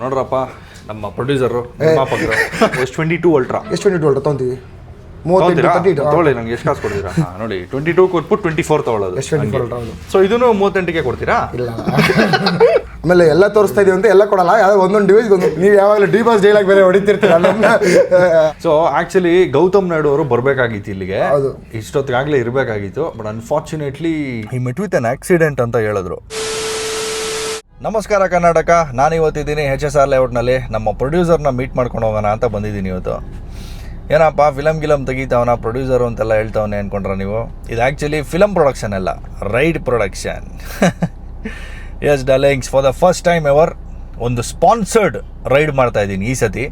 ನೋಡ್ರಪ್ಪ ನಮ್ಮ ಪ್ರೊಡ್ಯೂಸರು ನಿರ್ಮಾಪಕರು S22 Ultra ತೊಗೊಂತೀವಿ ತೊಗೊಳ್ಳಿ. ನಂಗೆ ಎಷ್ಟು ಕಾಸು ಕೊಡ್ತೀರಾ? ನೋಡಿ 22 ಕೊಟ್ಬಿಟ್ಟು 24 ತೊಗೊಳ್ಳೋದು. ಸೊ ಇದನ್ನು 38ಗೆ ಕೊಡ್ತೀರಾ? ಇಲ್ಲ ಆಮೇಲೆ ಎಲ್ಲ ತೋರಿಸ್ತಾ ಇದೀವಿ ಅಂತ ಎಲ್ಲ ಕೊಡಲ್ಲ, ಯಾವ್ದು ಒಂದೊಂದು ಡಿವೈಸ್ ನೀವು ಯಾವಾಗಲೂ ಡಿಪಾಸ್ ಡೈಲಾಗ್ ಬೇರೆ ಹೊಡಿತಿರ್ತೀರ. ಸೊ ಆಕ್ಚುಲಿ ಗೌತಮ್ ನಾಯ್ಡು ಅವರು ಬರಬೇಕಾಗಿತ್ತು ಇಲ್ಲಿಗೆ, ಇಷ್ಟೊತ್ತಿಗಾಗಲೇ ಇರಬೇಕಾಗಿತ್ತು. ಬಟ್ ಅನ್ಫಾರ್ಚುನೇಟ್ಲಿ ಈ ಮೆಟ್ ವಿತ್ ಅನ್ ಆಕ್ಸಿಡೆಂಟ್ ಅಂತ ಹೇಳಿದ್ರು. ನಮಸ್ಕಾರ ಕರ್ನಾಟಕ, ನಾನಿವತ್ತಿದ್ದೀನಿ HSR ಲೇಔಟ್ನಲ್ಲಿ. ನಮ್ಮ ಪ್ರೊಡ್ಯೂಸರ್ನ ಮೀಟ್ ಮಾಡ್ಕೊಂಡು ಹೋಗೋಣ ಅಂತ ಬಂದಿದ್ದೀನಿ ಇವತ್ತು. ಏನಪ್ಪ ಫಿಲಮ್ ತೆಗಿತಾವನ ಪ್ರೊಡ್ಯೂಸರು ಅಂತೆಲ್ಲ ಹೇಳ್ತಾವನೆ ಅಂದ್ಕೊಂಡ್ರೆ ನೀವು. ಇದು ಆ್ಯಕ್ಚುಲಿ ಫಿಲಮ್ ಪ್ರೊಡಕ್ಷನ್ ಅಲ್ಲ, ride production. Yes darlings, for the first time ever ಒಂದು ಸ್ಪಾನ್ಸರ್ಡ್ ರೈಡ್ ಮಾಡ್ತಾಯಿದ್ದೀನಿ ಈ ಸತಿ.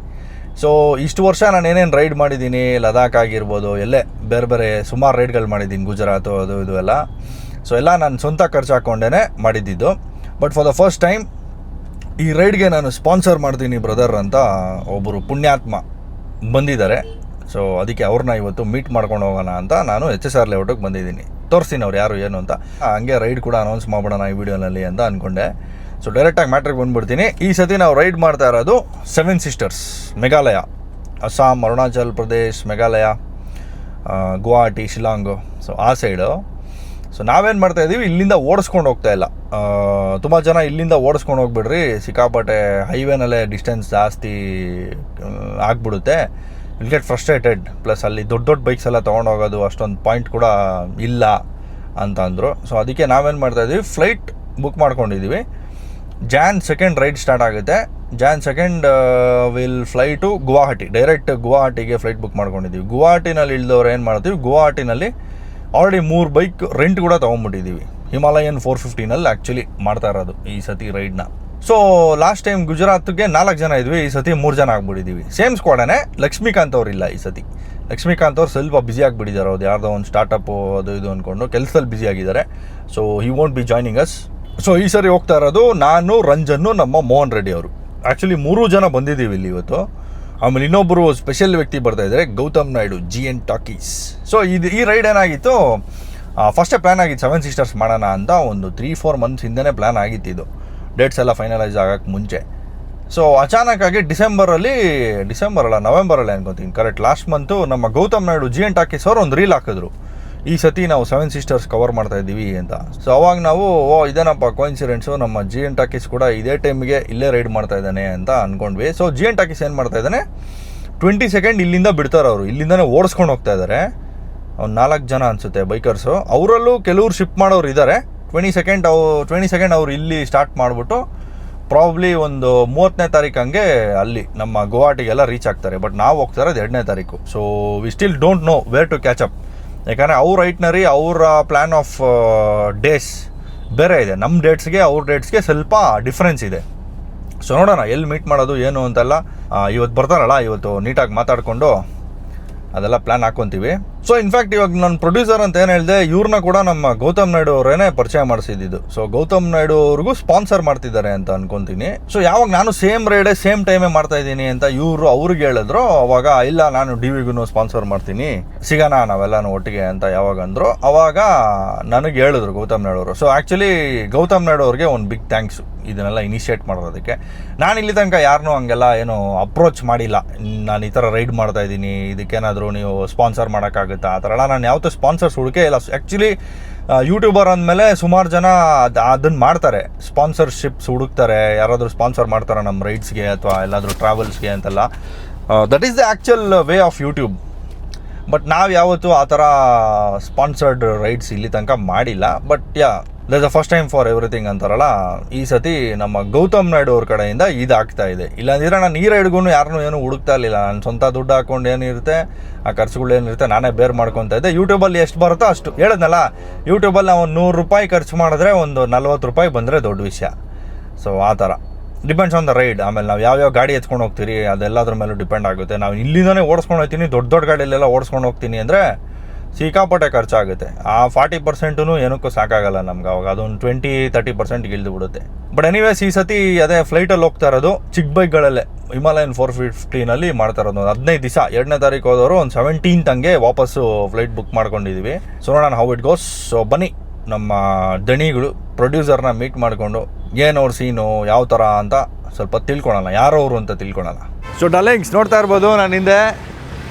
ಸೊ ಇಷ್ಟು ವರ್ಷ ನಾನು ಏನೇನು ರೈಡ್ ಮಾಡಿದ್ದೀನಿ, ಲದಾಖ್ ಆಗಿರ್ಬೋದು, ಎಲ್ಲೇ ಬೇರೆ ಬೇರೆ ಸುಮಾರು ರೈಡ್ಗಳು ಮಾಡಿದ್ದೀನಿ, ಗುಜರಾತು ಅದು ಇದು ಎಲ್ಲ. ಸೊ ಎಲ್ಲ ನಾನು ಸ್ವಂತ ಖರ್ಚು ಹಾಕ್ಕೊಂಡೇ ಮಾಡಿದ್ದಿದ್ದು. But for the first time ಈ ರೈಡ್ಗೆ ನಾನು ಸ್ಪಾನ್ಸರ್ ಮಾಡ್ತೀನಿ ಬ್ರದರ್ ಅಂತ ಒಬ್ಬರು ಪುಣ್ಯಾತ್ಮ ಬಂದಿದ್ದಾರೆ. ಸೊ ಅದಕ್ಕೆ ಅವ್ರನ್ನ ಇವತ್ತು ಮೀಟ್ ಮಾಡ್ಕೊಂಡು ಹೋಗೋಣ ಅಂತ ನಾನು HSR ಲೇಔಟಿಗೆ ಬಂದಿದ್ದೀನಿ. ತೋರಿಸ್ತೀನಿ ಅವ್ರು ಯಾರು ಏನು ಅಂತ. ಹಂಗೆ ರೈಡ್ ಕೂಡ ಅನೌನ್ಸ್ ಮಾಡೋಣ ಈ ವಿಡಿಯೋನಲ್ಲಿ ಅಂತ ಅಂದ್ಕೊಂಡೆ. ಸೊ ಡೈರೆಕ್ಟಾಗಿ ಮ್ಯಾಟ್ರಿಗೆ ಬಂದುಬಿಡ್ತೀನಿ. ಈ ಸತಿ ನಾವು ರೈಡ್ ಮಾಡ್ತಾ ಇರೋದು 7 ಸಿಸ್ಟರ್ಸ್, ಮೇಘಾಲಯ, ಅಸ್ಸಾಂ, ಅರುಣಾಚಲ್ ಪ್ರದೇಶ್, ಮೇಘಾಲಯ, ಗುವಾಹಟಿ, ಶಿಲಾಂಗು, ಸೊ ಆ ಸೈಡು. ಸೊ ನಾವೇನು ಮಾಡ್ತಾಯಿದ್ದೀವಿ, ಇಲ್ಲಿಂದ ಓಡಿಸ್ಕೊಂಡು ಹೋಗ್ತಾ ಇಲ್ಲ. ತುಂಬ ಜನ ಇಲ್ಲಿಂದ ಓಡಿಸ್ಕೊಂಡು ಹೋಗ್ಬಿಡ್ರಿ, ಸಿಕ್ಕಾಪಟ್ಟೆ ಹೈವೇನಲ್ಲೇ ಡಿಸ್ಟೆನ್ಸ್ ಜಾಸ್ತಿ ಆಗಿಬಿಡುತ್ತೆ, ವಿಲ್ ಗೆಟ್ ಫ್ರಸ್ಟ್ರೇಟೆಡ್, ಪ್ಲಸ್ ಅಲ್ಲಿ ದೊಡ್ಡ ದೊಡ್ಡ ಬೈಕ್ಸ್ ಎಲ್ಲ ತೊಗೊಂಡೋಗೋದು ಅಷ್ಟೊಂದು ಪಾಯಿಂಟ್ ಕೂಡ ಇಲ್ಲ ಅಂತ ಅಂದರು. ಸೊ ಅದಕ್ಕೆ ನಾವೇನು ಮಾಡ್ತಾಯಿದ್ದೀವಿ, ಫ್ಲೈಟ್ ಬುಕ್ ಮಾಡ್ಕೊಂಡಿದ್ದೀವಿ. Jan 2 ರೈಡ್ ಸ್ಟಾರ್ಟ್ ಆಗುತ್ತೆ. Jan 2 will fly to Guwahati, direct ಗುವಾಹಟಿಗೆ ಫ್ಲೈಟ್ ಬುಕ್ ಮಾಡ್ಕೊಂಡಿದ್ದೀವಿ. ಗುವಾಹಟಿನಲ್ಲಿ ಇಳಿದವ್ರು ಏನು ಮಾಡ್ತೀವಿ, ಗುವಾಹಟಿನಲ್ಲಿ ಆಲ್ರೆಡಿ 3 ಬೈಕ್ ರೆಂಟ್ ಕೂಡ ತೊಗೊಂಡ್ಬಿಟ್ಟಿದ್ದೀವಿ. ಹಿಮಾಲಯನ್ 450ನಲ್ಲಿ ಆ್ಯಕ್ಚುಲಿ ಮಾಡ್ತಾ ಇರೋದು ಈ ಸತಿ ರೈಡ್ನ. ಸೊ ಲಾಸ್ಟ್ ಟೈಮ್ ಗುಜರಾತ್ಗೆ 4 ಜನ ಇದ್ವಿ, ಈ ಸತಿ 3 ಜನ ಆಗ್ಬಿಟ್ಟಿದ್ದೀವಿ. ಸೇಮ್ ಸ್ಕ್ವಾಡೇ. ಲಕ್ಷ್ಮೀಕಾಂತ್ ಅವ್ರು ಇಲ್ಲ ಈ ಸತಿ. ಲಕ್ಷ್ಮೀಕಾಂತ್ ಅವ್ರು ಸ್ವಲ್ಪ ಬ್ಯುಸಿ ಆಗಿಬಿಟ್ಟಿದ್ದಾರೆ, ಅವ್ರು ಯಾರ್ದೋ ಒಂದು ಸ್ಟಾರ್ಟಪ್ಪು ಅದು ಇದು ಅಂದ್ಕೊಂಡು ಕೆಲಸದಲ್ಲಿ ಬ್ಯುಸಿ ಆಗಿದ್ದಾರೆ. So he won't be joining us. So ಈ ಸರಿ ಹೋಗ್ತಾ ಇರೋದು ನಾನು, ರಂಜನ್ನು, ನಮ್ಮ ಮೋಹನ್ ರೆಡ್ಡಿ ಅವರು. ಆ್ಯಕ್ಚುಲಿ 3 ಜನ ಬಂದಿದ್ದೀವಿ ಇಲ್ಲಿ ಇವತ್ತು. ಆಮೇಲೆ ಇನ್ನೊಬ್ಬರು ಸ್ಪೆಷಲ್ ವ್ಯಕ್ತಿ ಬರ್ತಾ ಇದ್ದಾರೆ, Gautam Naidu, GN talkies. So ಈ ರೈಡ್ ಏನಾಗಿತ್ತು, ಫಸ್ಟೇ ಪ್ಲ್ಯಾನ್ ಆಗಿತ್ತು 7 ಸಿಸ್ಟರ್ಸ್ ಮಾಡೋಣ ಅಂತ. ಒಂದು 3-4 ಮಂತ್ಸ್ ಹಿಂದೆನೇ ಪ್ಲ್ಯಾನ್ ಆಗಿತ್ತು ಇದು, ಡೇಟ್ಸ್ ಎಲ್ಲ ಫೈನಲೈಸ್ ಆಗೋಕ್ಕೆ ಮುಂಚೆ. ಸೊ ಅಚಾನಕ್ಕಾಗಿ ನವೆಂಬರಲ್ಲಿ ಅನ್ಕೋತೀನಿ, ಕರೆಕ್ಟ್ ಲಾಸ್ಟ್ ಮಂತು ನಮ್ಮ ಗೌತಮ್ ನಾಯ್ಡು, GN ಟಾಕೀಸ್ ಅವರು ಒಂದು ರೀಲ್ ಹಾಕಿದ್ರು, ಈ ಸತಿ ನಾವು 7 ಸಿಸ್ಟರ್ಸ್ ಕವರ್ ಮಾಡ್ತಾ ಇದ್ದೀವಿ ಅಂತ. ಸೊ ಅವಾಗ ನಾವು ಇದೇನಪ್ಪ ಕೋಇನ್ಸಿಡೆನ್ಸು, ನಮ್ಮ GN ಟಾಕೀಸ್ ಕೂಡ ಇದೇ ಟೈಮಿಗೆ ಇಲ್ಲೇ ರೈಡ್ ಮಾಡ್ತಾ ಇದ್ದಾನೆ ಅಂತ ಅಂದ್ಕೊಂಡ್ವಿ. ಸೊ GN ಟಾಕೀಸ್ ಏನು ಮಾಡ್ತಾ ಇದ್ದಾನೆ, 22 ಇಲ್ಲಿಂದ ಬಿಡ್ತಾರೆ ಅವರು, ಇಲ್ಲಿಂದನೇ ಓಡಿಸ್ಕೊಂಡು ಹೋಗ್ತಾ ಇದ್ದಾರೆ. ಒಂದು 4 ಜನ ಅನಿಸುತ್ತೆ ಬೈಕರ್ಸು, ಅವರಲ್ಲೂ ಕೆಲವ್ರು ಶಿಫ್ಟ್ ಮಾಡೋರು ಇದ್ದಾರೆ. 22 ಅವ್ರು ಇಲ್ಲಿ ಸ್ಟಾರ್ಟ್ ಮಾಡಿಬಿಟ್ಟು ಪ್ರಾಬ್ಲಿ ಒಂದು 30ನೇ ತಾರೀಕು ಹಂಗೆ ಅಲ್ಲಿ ನಮ್ಮ ಗುವಾಹಟಿಗೆಲ್ಲ ರೀಚ್ ಆಗ್ತಾರೆ. ಬಟ್ ನಾವು ಹೋಗ್ತಾ ಇರೋದು 2ನೇ ತಾರೀಕು. So we still don't know where to catch up. ಯಾಕಂದರೆ ಅವ್ರ ಐಟ್ನರಿ ಅವರ ಪ್ಲ್ಯಾನ್ ಆಫ್ ಡೇಸ್ ಬೇರೆ ಇದೆ, ನಮ್ಮ ಡೇಟ್ಸ್ಗೆ ಅವ್ರ ಡೇಟ್ಸ್ಗೆ ಸ್ವಲ್ಪ ಡಿಫ್ರೆನ್ಸ್ ಇದೆ. ಸೊ ನೋಡೋಣ ಎಲ್ಲಿ ಮೀಟ್ ಮಾಡೋದು ಏನು ಅಂತೆಲ್ಲ. ಇವತ್ತು ಬರ್ತಾರಲ್ಲ, ಇವತ್ತು ನೀಟಾಗಿ ಮಾತಾಡಿಕೊಂಡು ಅದೆಲ್ಲ ಪ್ಲ್ಯಾನ್ ಹಾಕ್ಕೊತೀವಿ. ಸೊ ಇನ್ಫ್ಯಾಕ್ಟ್ ಇವಾಗ ನನ್ನ ಪ್ರೊಡ್ಯೂಸರ್ ಅಂತ ಏನು ಹೇಳಿದೆ, ಇವ್ರನ್ನ ಕೂಡ ನಮ್ಮ ಗೌತಮ್ ನಾಯ್ಡು ಅವರೇನೆ ಪರಿಚಯ ಮಾಡಿಸಿದ್ದು. ಸೊ ಗೌತಮ್ ನಾಯ್ಡು ಅವ್ರಿಗೂ ಸ್ಪಾನ್ಸರ್ ಮಾಡ್ತಿದ್ದಾರೆ ಅಂತ ಅನ್ಕೊತೀನಿ. ಸೊ ಯಾವಾಗ ನಾನು ಸೇಮ್ ರೈಡೇ ಸೇಮ್ ಟೈಮೇ ಮಾಡ್ತಾ ಇದ್ದೀನಿ ಅಂತ ಇವರು ಅವ್ರಿಗೆ ಹೇಳಿದ್ರು, ಅವಾಗ ಇಲ್ಲ ನಾನು DVಗೂ ಸ್ಪಾನ್ಸರ್ ಮಾಡ್ತೀನಿ, ಸಿಗೋಣ ನಾವೆಲ್ಲನೂ ಒಟ್ಟಿಗೆ ಅಂತ ಯಾವಾಗ ಅಂದರು, ಅವಾಗ ನನಗೆ ಹೇಳಿದ್ರು ಗೌತಮ್ ನಾಯ್ಡು ಅವರು. ಸೊ ಆ್ಯಕ್ಚುಲಿ ಗೌತಮ್ ನಾಯ್ಡು ಅವ್ರಿಗೆ ಒಂದು ಬಿಗ್ ಥ್ಯಾಂಕ್ಸು ಇದನ್ನೆಲ್ಲ ಇನಿಷಿಯೇಟ್ ಮಾಡೋದಕ್ಕೆ. ನಾನು ಇಲ್ಲಿ ತನಕ ಯಾರನ್ನೂ ಹಂಗೆಲ್ಲ ಏನು ಅಪ್ರೋಚ್ ಮಾಡಿಲ್ಲ, ನಾನು ಈ ಥರ ರೈಡ್ ಮಾಡ್ತಾ ಇದ್ದೀನಿ, ಇದಕ್ಕೇನಾದರೂ ನೀವು ಸ್ಪಾನ್ಸರ್ ಮಾಡೋಕ್ಕಾಗುತ್ತೆ ಆ ಥರ ಎಲ್ಲ ನಾನು ಯಾವತ್ತೂ ಸ್ಪಾನ್ಸರ್ಸ್ ಹುಡುಕೇ ಇಲ್ಲ. ಆ್ಯಕ್ಚುಲಿ ಯೂಟ್ಯೂಬರ್ ಅಂದಮೇಲೆ ಸುಮಾರು ಜನ ಅದನ್ನು ಮಾಡ್ತಾರೆ, ಸ್ಪಾನ್ಸರ್ಶಿಪ್ಸ್ ಹುಡುಕ್ತಾರೆ, ಯಾರಾದರೂ ಸ್ಪಾನ್ಸರ್ ಮಾಡ್ತಾರೆ ನಮ್ಮ ರೈಡ್ಸ್ಗೆ ಅಥವಾ ಎಲ್ಲಾದರೂ ಟ್ರಾವೆಲ್ಸ್ಗೆ ಅಂತೆಲ್ಲ. That is the actual way of YouTube. But ನಾವು ಯಾವತ್ತೂ ಆ ಥರ ಸ್ಪಾನ್ಸರ್ಡ್ ರೈಡ್ಸ್ ಇಲ್ಲಿ ತನಕ ಮಾಡಿಲ್ಲ. But that's the first time for everything ಅಂತಾರಲ್ಲ, ಈ ಸತಿ ನಮ್ಮ ಗೌತಮ್ ನಾಯ್ಡು ಅವ್ರ ಕಡೆಯಿಂದ ಇದಾಗ್ತಾ ಇದೆ. ಇಲ್ಲಾಂದರೆ ನಾನು ಈ ರೈಡ್ಗೂ ಯಾರನ್ನೂ ಏನೂ ಹುಡುಕ್ತಾ ಇರಲಿಲ್ಲ. ನಾನು ಸ್ವಂತ ದುಡ್ಡು ಹಾಕ್ಕೊಂಡು ಏನಿರುತ್ತೆ ಆ ಖರ್ಚುಗಳೇನಿರುತ್ತೆ ನಾನೇ ಬೇರ್ ಮಾಡ್ಕೊತಾ ಇದ್ದೆ. ಯೂಟ್ಯೂಬಲ್ಲಿ ಎಷ್ಟು ಬರುತ್ತೋ ಅಷ್ಟು ಹೇಳಿದ್ನಲ್ಲ, ಯೂಟ್ಯೂಬಲ್ಲಿ ನಾವು ₹100 ಖರ್ಚು ಮಾಡಿದ್ರೆ ಒಂದು ₹40 ಬಂದರೆ ದೊಡ್ಡ ವಿಷಯ. ಸೊ ಆ ಥರ ಡಿಪೆಂಡ್ಸ್ ಆನ್ ದ ರೈಡ್. ಆಮೇಲೆ ನಾವು ಯಾವ್ಯಾವ ಗಾಡಿ ಎತ್ಕೊಂಡು ಹೋಗ್ತೀರಿ ಅದೆಲ್ಲದ್ರ ಮೇಲೂ ಡಿಪೆಂಡ್ ಆಗುತ್ತೆ. ನಾವು ಇಲ್ಲಿಂದನೇ ಓಡಿಸ್ಕೊಂಡು ಹೋಗ್ತೀನಿ, ದೊಡ್ಡ ಗಾಡಿಯಲ್ಲೆಲ್ಲ ಓಡಿಸ್ಕೊಂಡು ಹೋಗ್ತೀನಿ ಅಂದರೆ ಸಿಕ್ಕಾಪಟ್ಟೆ ಖರ್ಚಾಗುತ್ತೆ. ಆ 40% ಏನಕ್ಕೂ ಸಾಕಾಗಲ್ಲ ನಮ್ಗೆ. ಅವಾಗ ಅದೊಂದು 20-30% ಇಳಿದು ಬಿಡುತ್ತೆ. ಬಟ್ ಎನಿವೇಸ್ ಈ ಸತಿ ಅದೇ ಫ್ಲೈಟಲ್ಲಿ ಹೋಗ್ತಾ ಇರೋದು, ಚಿಕ್ಕ ಬೈಕ್ಗಳಲ್ಲೇ ಹಿಮಾಲಯನ್ 450ನಲ್ಲಿ ಮಾಡ್ತಾ ಇರೋದು. 15 ದಿವಸ 2ನೇ ತಾರೀಕು ಹೋದವರು ಒಂದು 17th ಹಂಗೆ ವಾಪಸ್ಸು ಫ್ಲೈಟ್ ಬುಕ್ ಮಾಡ್ಕೊಂಡಿದ್ದೀವಿ. ಸೊ ನೋಡೋಣ ಹೌ ಇಟ್ ಗೋಸ್. ಸೊ ಬನ್ನಿ ನಮ್ಮ ದಣಿಗಳು ಪ್ರೊಡ್ಯೂಸರ್ನ ಮೀಟ್ ಮಾಡಿಕೊಂಡು ಏನು ಅವ್ರ ಸೀನು ಯಾವ ಥರ ಅಂತ ಸ್ವಲ್ಪ ತಿಳ್ಕೊಳಲ್ಲ, ಯಾರೋ ಅವರು ಅಂತ ತಿಳ್ಕೊಳಲ್ಲ. ಸೊ ಡಾರ್ಲಿಂಗ್ಸ್ ನೋಡ್ತಾ ಇರ್ಬೋದು ನಾನು ಹಿಂದೆ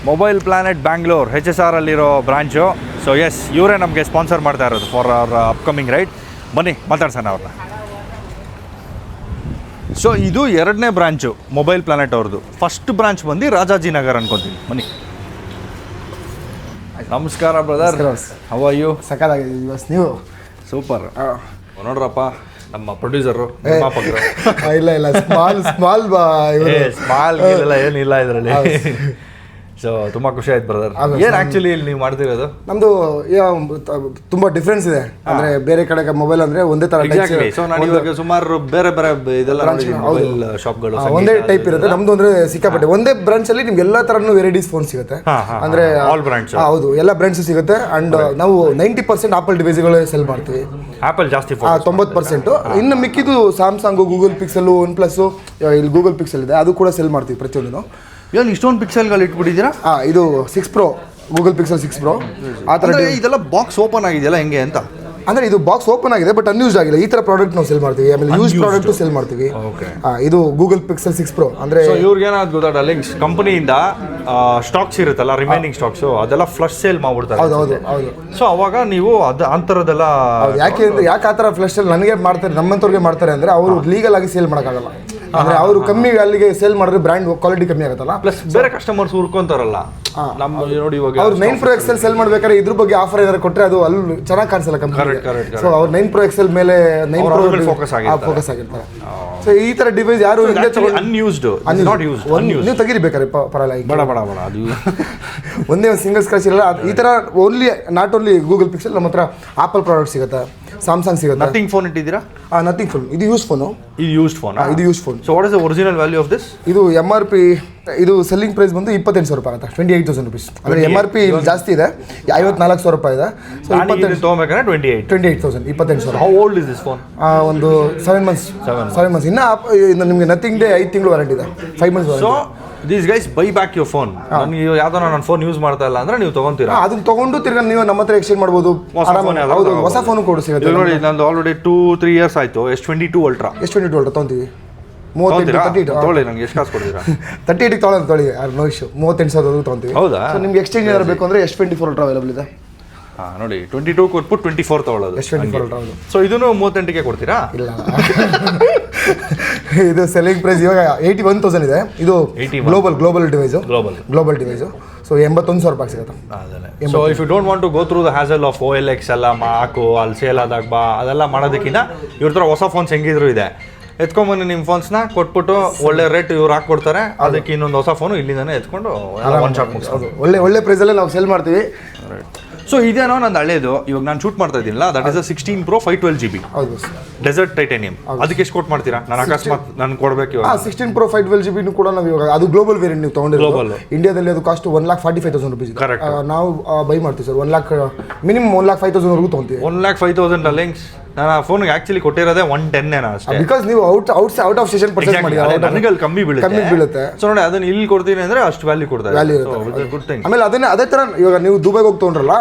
ಮೊಬೈಲ್ ಪ್ಲಾನೆಟ್ ಬ್ಯಾಂಗ್ಳೂರ್ HSR ಅಲ್ಲಿರೋ ಬ್ರಾಂಚು. ಸೊ ಎಸ್, ಇವರೇ ನಮಗೆ ಸ್ಪಾನ್ಸರ್ ಮಾಡ್ತಾ ಇರೋದು ಫಾರ್ ಅವರ್ ಅಪ್ಕಮಿಂಗ್ ರೈಡ್. ಬನ್ನಿ ಮಾತಾಡ್ಸೋಣ ಅವ್ರನ್ನ. ಸೊ ಇದು 2ನೇ ಬ್ರಾಂಚು ಮೊಬೈಲ್ ಪ್ಲಾನೆಟ್ ಅವ್ರದ್ದು. ಫಸ್ಟ್ ಬ್ರಾಂಚ್ ಬಂದು ರಾಜಾಜಿನಗರ್ ಅನ್ಕೊತೀನಿ. ಬನ್ನಿ. ನಮಸ್ಕಾರ ಬ್ರದರ್, ಹೌ ಆರ್ ಯು? ಸಕಾಲಾಗಿದೆ ಇವತ್ತು ನೀವು. ಸೂಪರ್. ನೋಡ್ರಪ್ಪ ನಮ್ಮ ಪ್ರೊಡ್ಯೂಸರು ನಿರ್ಮಾಪಕರು. ಇಲ್ಲ ಸ್ಮಾಲ್ ಸ್ಮಾಲ್ ಏನಿಲ್ಲ ಇದರಲ್ಲಿ. ಸೊ ತುಂಬ ಖುಷಿ ಆಯ್ತು ಬ್ರದರ್. ಏನು ಆ್ಯಕ್ಚುಲಿ ಇಲ್ಲಿ ನೀವು ಮಾಡ್ತಿರೋದು? ನಮ್ಮದು ತುಂಬ ಡಿಫ್ರೆನ್ಸ್ ಇದೆ. ಅಂದರೆ ಬೇರೆ ಕಡೆ ಮೊಬೈಲ್ ಅಂದರೆ ಒಂದೇ ಥರ. ಸೊ ನಾನು ಇವಾಗ ಸುಮಾರು ಬೇರೆ ಬೇರೆ ಇದೆಲ್ಲ ಮೊಬೈಲ್ ಶಾಪ್ಗಳು ಒಂದೇ ಟೈಪ್ ಇರುತ್ತೆ. ನಮ್ದು ಅಂದರೆ ಸಿಕ್ಕಾಪಟ್ಟೆ ಒಂದೇ ಬ್ರಾಂಚಲ್ಲಿ ನಿಮ್ಗೆ ಎಲ್ಲ ಥರನೂ ವೆರೈಟೀಸ್ ಫೋನ್ ಸಿಗುತ್ತೆ. ಅಂದರೆ ಆಲ್ ಬ್ರ್ಯಾಂಡ್ಸ್. ಹೌದು, ಎಲ್ಲ ಬ್ರ್ಯಾಂಡ್ಸ್ ಸಿಗುತ್ತೆ. ಆ್ಯಂಡ್ ನಾವು 90% ಆಪಲ್ ಡಿವೈಸ್ಗಳು ಸೆಲ್ ಮಾಡ್ತೀವಿ. ಆಪಲ್ ಜಾಸ್ತಿ 90%. ಇನ್ನು ಮಿಕ್ಕಿದ್ದು Samsung, Google pixel, one plus, ಇಲ್ಲಿ ಗೂಗಲ್ ಪಿಕ್ಸೆಲ್ ಇದೆ, ಅದು ಕೂಡ ಸೆಲ್ ಮಾಡ್ತೀವಿ ಪ್ರತಿಯೊಂದು. ಏನು ಇಷ್ಟೊಂದು ಪಿಕ್ಸೆಲ್ಗಳು ಇಟ್ಬಿಟ್ಟಿದ್ದೀರಾ? ಇದು 6 Pro, ಗೂಗಲ್ ಪಿಕ್ಸೆಲ್ 6 Pro. ಆ ಥರ ಇದೆಲ್ಲ ಬಾಕ್ಸ್ ಓಪನ್ ಆಗಿದೆಯಲ್ಲ ಹೆಂಗೆ ಅಂತ? ಅಂದರೆ ಇದು ಬಾಕ್ಸ್ ಓಪನ್ ಆಗಿದೆ ಬಟ್ ಅನ್ಯೂಸ್ಡ್ ಆಗಿಲ್ಲ. ಈ ಥರ ಪ್ರಾಡಕ್ಟ್ ನಾವು ಸೆಲ್ ಮಾಡ್ತೀವಿ. ಆಮೇಲೆ ಯೂಸ್ ಪ್ರಾಡಕ್ಟ್ ಸೆಲ್ ಮಾಡ್ತೀವಿ. ಇದು ಗೂಗಲ್ ಪಿಕ್ಸೆಲ್ 6 Pro. ಅಂದರೆ ಇವ್ರಿಗೆ ಏನಾದ್ರು ಗೊತ್ತಾ ಲಿಂಕ್ಸ್ ಕಂಪನಿಯಿಂದ ಸ್ಟಾಕ್ಸ್ ಇರುತ್ತಲ್ಲ, ರಿಮೈನಿಂಗ್ ಸ್ಟಾಕ್ಸು ಅದೆಲ್ಲ ಫ್ಲಶ್ ಸೇಲ್ ಮಾಡ್ಬಿಡ್ತಾರೆ. ಹೌದು. ಸೊ ಅವಾಗ ನೀವು ಅದು ಅಂತರದೆಲ್ಲ ಯಾಕೆ ಆ ಥರ ಫ್ಲಶ್ ಸೇಲ್ ನನಗೆ ಮಾಡ್ತಾರೆ, ನಮ್ಮಂಥವ್ರಿಗೆ ಮಾಡ್ತಾರೆ ಅಂದರೆ ಅವರು ಲೀಗಲ್ ಆಗಿ ಸೇಲ್ ಮಾಡೋಕ್ಕಾಗಲ್ಲ. ಅಂದರೆ ಅವರು ಕಮ್ಮಿ ವ್ಯಾಲಿಗೆ ಸೇಲ್ ಮಾಡಿದ್ರೆ ಬ್ರ್ಯಾಂಡ್ ಕ್ವಾಲಿಟಿ ಕಮ್ಮಿ ಆಗುತ್ತಲ್ಲ. ಪ್ಲಸ್ ಬೇರೆ ಕಸ್ಟಮರ್ಸ್ ಹುರ್ಕೊಂತಾರಲ್ಲ. ನಮ್ಮ ನೋಡಿ ಇವಾಗ ಅವ್ರು 9 Pro XL ಸೆಲ್ ಮಾಡ್ಬೇಕಾದ್ರೆ ಇದ್ರ ಬಗ್ಗೆ ಆಫರ್ ಏನಾದ್ರು ಕೊಟ್ಟರೆ ಅದು ಅಲ್ಲಿ ಚೆನ್ನಾಗಿ ಕಾಣಿಸಲ್ಲ ಕಂಪನಿ. ಸೊ ಅವ್ರು 9 Pro XL ಮೇಲೆ 9 Pro ಫೋಕಸ್ ಆಗಿರ್ತಾರೆ. ಸೊ ಈ ಥರ ಡಿವೈಸ್ ಯಾರು ಅನ್ಯೂಸ್ಡ್ ನೀವು ತೆಗೀರಿ ಬೇಕಾದ್ರೆ ಪರವಾಗಿಲ್ಲ. ಬೇಡ ಅದು ಒಂದೇ ಒಂದು ಸಿಂಗಲ್ ಸ್ಕ್ರಾಚ್ ಇರಲ್ಲ. ಈ ಥರ only not only Google Pixel, ನಮ್ಮ ಹತ್ರ ಆಪಲ್ ಪ್ರಾಡಕ್ಟ್ ಸಿಗುತ್ತೆ, ಸ್ಯಾಮ್ಸಂಗ್ ಸಿಗುತ್ತೆ. ನಥಿಂಗ್ ಫೋನ್ ಇಟ್ಟಿದ್ದೀರಾ? Nothing phone. ಇದು ಯೂಸ್ ಫೋನು. ಇದು ಯೂಸ್ಡ್ ಫೋನ್. ಇದು use phone. So what is the original value of this? ಇದು MRP, ಇದು ಸೆಲ್ಲಿಂಗ್ ಪ್ರೈಸ್ ಬಂದು 28,000 ರೂಪಾಯಿ ಆಗುತ್ತೆ. 28,000 rupees. ಅಂದರೆ MRP ಜಾಸ್ತಿ ಇದೆ, 54,000 ರೂಪಾಯಿ ಇದೆ. So 28,000. 28,000. How old is this phone? ಒಂದು 7 months. ಇನ್ನು ನಿಮಗೆ ನಥಿಂಗ್ ಡೇ 5 ತಿಂಗಳು ವಾರಂಟಿ ಇದೆ, 5 months warranty. So these guys buy back your phone. ನನಗೆ ಯಾವುದೋ ನಾನು ಫೋನ್ ಯೂಸ್ ಮಾಡ್ತಾ ಇಲ್ಲ ಅಂದ್ರೆ ನೀವು ತಗೊಂತೀರಾ? ಅದನ್ನ ತಗೊಂಡು ತಿರ್ಗಾ ನೀವು ನಮ್ಮ ಹತ್ರ ಎಕ್ಸ್ಚೇಂಜ್ ಮಾಡ್ಬೋದು. ಹೊಸ ಫೋನ್ ಕೂಡ ಸಿಗುತ್ತೆ. ನೋಡಿ ನಂದು ಆಲ್ರೆಡಿ 2-3 years ಆಯ್ತು. S22 Ultra. S22 Ultra ತೊಗೊಂತೀವಿ. 38 ತೊಗೊಳ್ಳಿ. ನಂಗೆ ಎಷ್ಟು ಕಾಸು ಕೊಡ್ತೀರಾ? 38 ತೊಗೊಳ್ಳಿ, ನೋ ಇಶ್ಯೂ. 38,000 ತೊಗೊಂತೀವಿ. ಹೌದಾ? ಸೊ ನಿಮ್ಗೆ ಎಕ್ಸ್ಚೇಂಜ್ ಏನಾರು ಬೇಕು ಅಂದರೆ S24 Ultra ಅವೈಲೇಬಲ್ ಇದೆ. ನೋಡಿ 22 ಕೊಟ್ಬಿಟ್ಟು 24 ತಗೊಳ್ಳೋದು. S24 Ultra. ಸೊ ಇದನ್ನು 38ಗೆ ಕೊಡ್ತೀರಾ? ಇಲ್ಲ, ಇದು ಸೆಲ್ಲಿಂಗ್ ಪ್ರೈಸ್ ಇವಾಗ 81,000 ಇದೆ. ಇದು ಗ್ಲೋಬಲ್ ಡಿವೈಸು. ಸೊ 81,000 ರೂಪಾಯಿ ಸಿಗುತ್ತೆ. So if you don't want to go through the hassle of OLX ಎಲ್ಲ ಹಾಕು ಅಲ್ಲಿ ಸೇಲ್ ಆದಾಗ ಬಾ ಅದೆಲ್ಲ ಮಾಡೋದಕ್ಕಿಂತ ಇವ್ರ ಹತ್ರ ಹೊಸ ಫೋನ್ಸ್ ಹೆಂಗಿದ್ರು ಇದೆ, ಎತ್ಕೊಂಬನ್ನಿ ನಿಮ್ಮ ಫೋನ್ಸ್ನ ಕೊಟ್ಬಿಟ್ಟು ಒಳ್ಳೆ ರೇಟ್ ಇವ್ರು ಹಾಕ್ಕೊಡ್ತಾರೆ. ಅದಕ್ಕೆ ಇನ್ನೊಂದು ಹೊಸ ಫೋನು ಇಲ್ಲಿಂದಾನೆ ಎತ್ಕೊಂಡು ಒನ್ ಶಾಟ್ ಮುಗಿಸೋದು. ಒಳ್ಳೆ ಪ್ರೈಸಲ್ಲೇ ನಾವು ಸೆಲ್ ಮಾಡ್ತೀವಿ. ಸೊ ಇದೇನೋ ನಂದು ಹಳೇದು, ಇವಾಗ ನಾನು ಶೂಟ್ ಮಾಡ್ತಾ ಇದ್ದೀನಲ್ಲ, ದಟ್ ಇಸ್ 16 Pro 512GB ಹೌದು ಡೆಸರ್ಟ್ ಟೈಟಾನಿಯಂ. ಅದಕ್ಕೆ ಎಷ್ಟು ಕೊಟ್ಟು ಮಾಡ್ತೀರಾ? ನಾನು ಅಕಸ್ಮಾತ್ ನಾನು ಕೊಡಬೇಕು ಇವಾಗ 16 Pro 512GB ಕೂಡ ನಾವು ಇವಾಗ ಅದು ಗ್ಲೋಬಲ್ ವೇರಿಯಂಟ್ ನೀವು ತೊಗೊಂಡಿರೋದು. ಇಂಡಿಯಾದಲ್ಲಿ ಅದು ಕಾಸ್ಟ್ 1,45,000 ರೂಪೀಸ್. ನಾವು ಬೈ ಮಾಡ್ತೀವಿ ಸರ್. 1 lakh ಮಿನಿಮಮ್ 1,05,000 ವರೆಗೂ ತೊಗೊಂತೀವಿ. 1,05,000 ಲಿಂಕ್ಸ್ ನಾನು ಆ ಫೋನ್ಗೆ ಆ್ಯಕ್ಚುಲಿ ಕೊಟ್ಟಿರೋದೇ 110 ಏನೋ ಅಷ್ಟೇ. ಬಿಕಾಸ್ ನೀವು ಔಟ್ ಆಫ್ ಸ್ಟೇಷನ್ ಪರ್ಚೇಸ್ ಮಾಡಿ ನನಗೆ ಅಲ್ಲಿ ಕಮ್ಮಿ ಬೀಳುತ್ತೆ. ಸೊ ನೋಡಿ ಅದನ್ನ ಇಲ್ಲಿ ಕೊಡ್ತೀನಿ ಅಂದ್ರೆ ಅಷ್ಟು ವ್ಯಾಲ್ಯೂ ಕೊಡ್ತಾರೆ. Good thing. ಆಮೇಲೆ ಅದೇ ತರ ಇವಾಗ ನೀವು ದುಬೈಗೆ ಹೋಗಿ ತೊಗೊಂಡ್ರಲ್ಲ,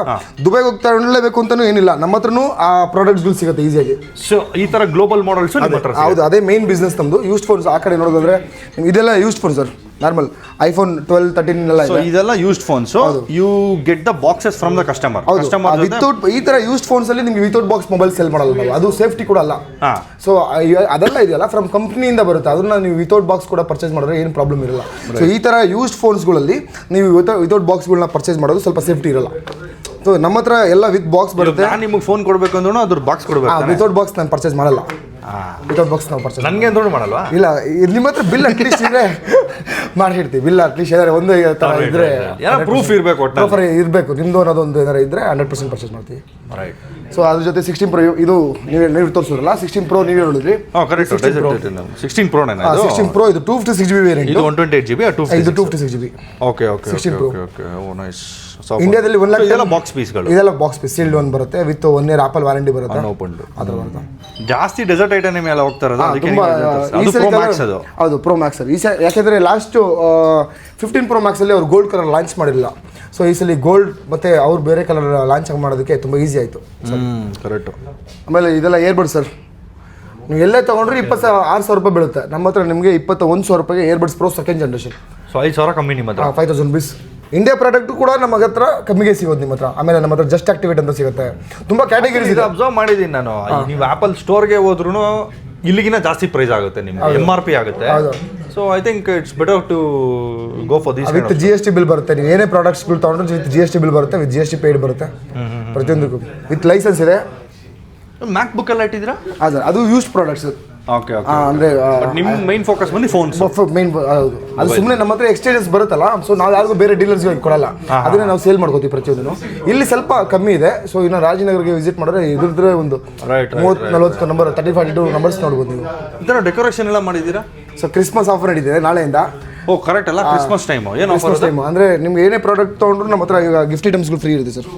ದುಬೈಗೆ ಹೋಗಿ ತಗೊಳ್ಳೇಬೇಕು ಅಂತಾನೂ ಏನಿಲ್ಲ, ನಮ್ಮ ಹತ್ರನೂ ಆ ಪ್ರಾಡಕ್ಟ್ಸ್ಗಳು ಸಿಗುತ್ತೆ ಈಸಿಯಾಗಿ. ಸೊ ಈ ತರ ಗ್ಲೋಬಲ್ ಮಾಡೆಲ್ಸ್ ಹೌದು, ಅದೇ ಮೇನ್ ಬಿಸ್ನೆಸ್ ನಮ್ದು. ಯೂಸ್ಡ್ ಫೋನ್ಸ್ ಆ ಕಡೆ ನೋಡೋದಾದ್ರೆ ಇದೆಲ್ಲ used phone sir. Normal iPhone 12, 13 ಎಲ್ಲ ಇದೆ. ಇದೆಲ್ಲ used phone. So you get the boxes from the customer. Without ಈ ತರ ಯೂಸ್ಡ್ ಫೋನ್ಸ್ ಅಲ್ಲಿ ನಿಮ್ಗೆ ವಿತೌಟ್ ಬಾಕ್ಸ್ ಮೊಬೈಲ್ ಸೆಲ್ ಮಾಡಲ್ಲ ನಾವು. ಅದು ಸೇಫ್ಟಿ ಕೂಡ ಅಲ್ಲ. ಸೊ ಅದೆಲ್ಲ ಇದೆಯಲ್ಲ ಫ್ರಮ್ ಕಂಪ್ನಿಯಿಂದ ಬರುತ್ತೆ. ಅದನ್ನ ನೀವು ವಿತೌಟ್ ಬಾಕ್ಸ್ ಕೂಡ ಪರ್ಚೇಸ್ ಮಾಡಿದ್ರೆ ಏನು ಪ್ರಾಬ್ಲಮ್ ಇರಲ್ಲ. ಸೊ ಈ ತರ ಯೂಸ್ಡ್ ಫೋನ್ಸ್ಗಳಲ್ಲಿ ನೀವು ವಿತೌಟ್ ಬಾಕ್ಸ್ಗಳನ್ನ ಪರ್ಚೇಸ್ ಮಾಡೋದು ಸ್ವಲ್ಪ ಸೇಫ್ಟಿ ಇರಲ್ಲ. ಸೊ ನಮ್ಮ ಹತ್ರ ಎಲ್ಲ ವಿತ್ ಬಾಕ್ಸ್ ಬರುತ್ತೆ. ನಾನು ನಿಮಗೆ ಫೋನ್ ಕೊಡಬೇಕು ಅಂದ್ರೂ ಅದ್ರ ಬಾಕ್ಸ್ ಕೊಡಬೇಕು. ವಿತೌಟ್ ಬಾಕ್ಸ್ ನಾನು ಪರ್ಚೇಸ್ ಮಾಡಲ್ಲ. ವಿತೌಟ್ ಬಾಕ್ಸ್ ನಾವು ಪರ್ಚೇಸ್ ನನಗೆ ಅಂದ್ರೂ ಮಾಡಲ್ವಾ? ಇಲ್ಲ, ನಿಮ್ಮ ಹತ್ರ ಬಿಲ್ ಅಟ್ಲೀಸ್ಟ್ ಇದ್ರೆ ಮಾಡಿರ್ತೀವಿ. ಬಿಲ್ ಅಟ್ಲೀಸ್ಟ್ ಏನಾದ್ರು ಒಂದು ಥರ ಇದ್ರೆ ಪ್ರೂಫ್ ಇರಬೇಕು, ಇರಬೇಕು ನಿಮ್ದು ಅನ್ನೋದೊಂದು ಏನಾರು ಇದ್ರೆ 100% ಪರ್ಚೇಸ್ ಮಾಡ್ತೀವಿ. ಸೊ ಅದ್ರ ಜೊತೆ 16 Pro ಇದು ನೀವು ತೋರಿಸಿದ್ರಲ್ಲ, 16 Pro ನೀವು ಹೇಳಿದ್ರಿ. 16 Pro 16 Pro ಇದು 256GB ವೇರಿಯಂಟ್. ಇದು 128GB ಇದು 256GB. Okay 16 Pro. ಓ ನೈಸ್. ಇಂಡಿಯಾದಲ್ಲಿ 1 lakh ಇದೆಲ್ಲ ಬಾಕ್ಸ್ ಪೀಸ್ಗಳು. ಇದೆಲ್ಲ ಬಾಕ್ಸ್ ಪೀಸ್ ಸೀಲ್ಡ್ ಒನ್ ಬರುತ್ತೆ ವಿತ್ 1 year ಆಪಲ್ ವಾರಂಟಿ ಬರುತ್ತೆ. ಅದ್ರ ಬರುತ್ತೆ. ಜಾಸ್ತಿ ಡೆಸರ್ಟ್ ಟೈಟಾನಿಯಂ ಎಲ್ಲ ಹೋಗ್ತಾ ಇರೋದು. ಅದಕ್ಕೆ Pro Max ಅದು. ಹೌದು Pro Max ಸರ್. ಯಾಕೆಂದ್ರೆ ಲಾಸ್ಟ್ 15 Pro Max ಅಲ್ಲಿ ಅವ್ರು ಗೋಲ್ಡ್ ಕಲರ್ ಲಾಂಚ್ ಮಾಡಿರಲಿಲ್ಲ. ಸೊ ಈ ಸಲ ಗೋಲ್ಡ್ ಮತ್ತೆ ಅವ್ರು ಬೇರೆ ಕಲರ್ ಲಾಂಚ್ ಮಾಡೋದಕ್ಕೆ ತುಂಬ ಈಸಿ ಆಯಿತು. ಕರೆಕ್ಟ್. ಆಮೇಲೆ ಇದೆಲ್ಲ ಏರ್ಬಡ್ ಸರ್. ನೀವು ಎಲ್ಲೇ ತೊಗೊಂಡ್ರೆ 26,000 ರೂಪಾಯಿ ಬೀಳುತ್ತೆ. ನಮ್ಮ ಹತ್ರ ನಿಮಗೆ 21,000 ರೂಪಾಯಿಗೆ earbuds pro second generation. So 5,000 ಕಮ್ಮಿ ನಿಮ್ಮ ಹತ್ರ. 5,000 rupees. ಇಂಡಿಯಾ ಪ್ರಾಡಕ್ಟು ಕೂಡ ನಮ್ಮ ಹತ್ರ ಕಮ್ಮಿಗೆ ಸಿಗೋದು ನಿಮ್ಮ ಹತ್ರ. ಆಮೇಲೆ ನಮ್ಮ ಹತ್ರ ಜಸ್ಟ್ ಆಕ್ಟಿವೇಟ್ ಅಂತ ಸಿಗುತ್ತೆ. ತುಂಬ ಕ್ಯಾಟಗರೀಸ್ ಇದೆ. ಅಬ್ಸರ್ವ್ ಮಾಡಿದ್ದೀನಿ ನಾನು. ನೀವು ಆಪಲ್ ಸ್ಟೋರ್ಗೆ ಹೋದ್ರೂ ಇಲ್ಲಿಗಿನ ಜಾಸ್ತಿ ಪ್ರೈಸ್ ಆಗುತ್ತೆ ನಿಮ್ಗೆ, MRP ಆಗುತ್ತೆ. So I think it's better to go for this. With GST bill ಬರುತ್ತೆ. ನೀವು ಏನೇ ಪ್ರಾಡಕ್ಟ್ಸ್ಗಳು ತೊಗೊಂಡ್ರೆ ವಿತ್ GST ಬಿಲ್ ಬರುತ್ತೆ, ವಿತ್ GST ಪೇಯ್ಡ್ ಬರುತ್ತೆ ಪ್ರತಿಯೊಂದಕ್ಕೂ, ವಿತ್ ಲೈಸೆನ್ಸ್ ಇದೆ. ಮ್ಯಾಕ್ ಬುಕ್ ಎಲ್ಲ ಇಟ್ಟಿದ್ದೀರಾ? ಹಾಂ ಸರ್, ಅದು ಯೂಸ್ಡ್ ಪ್ರಾಡಕ್ಟ್ಸ್. Okay okay. ಅಂದರೆ ನಿಮ್ಮ ಮೈನ್ ಫೋಕಸ್ ಬಂದು ಫೋನ್ಸ್ ಮೇನ್. ಹೌದು, ಅದು ಸುಮ್ಮನೆ ನಮ್ಮ ಹತ್ರ ಎಕ್ಸ್ಚೇಂಜಸ್ ಬರುತ್ತಲ್ಲ, ಸೊ ನಾವು ಯಾರಿಗೂ ಬೇರೆ ಡೀಲರ್ಸ್ಗೆ ಕೊಡಲ್ಲ, ಅದನ್ನೇ ನಾವು ಸೇಲ್ ಮಾಡ್ಕೋತೀವಿ ಪ್ರತಿಯೊಂದನ್ನು. ಇಲ್ಲಿ ಸ್ವಲ್ಪ ಕಮ್ಮಿ ಇದೆ. ಸೊ ಇನ್ನು ರಾಜನಗರ್ಗೆ ವಿಸಿಟ್ ಮಾಡಿದ್ರೆ ಇದ್ರದ್ರೆ ಒಂದು 30-40 ನಂಬರ್ 35-42 ನಂಬರ್ಸ್ ನೋಡ್ಬೋದು ನೀವು. ಇದರ ಡೆಕೋರೇಷನ್ ಎಲ್ಲ ಮಾಡಿದ್ದೀರಾ? ಸೊ ಕ್ರಿಸ್ಮಸ್ ಆಫರ್ ನಡೀತಿದೆ ನಾಳೆಯಿಂದ. ಓ ಕರೆಕ್ಟ್ ಅಲ್ಲ, ಕ್ರಿಸ್ಮಸ್ ಟೈಮ್. ಏನು ಆಫರ್ ಟೈಮ್ ಅಂದರೆ ನಿಮ್ಗೆ ಏನೇ ಪ್ರಾಡಕ್ಟ್ ತೊಗೊಂಡ್ರು ನಮ್ಮ ಹತ್ರ ಈಗ ಗಿಫ್ಟ್ ಐಟಮ್ಸ್ಗಳು ಫ್ರೀ ಇರುತ್ತೆ ಸರ್.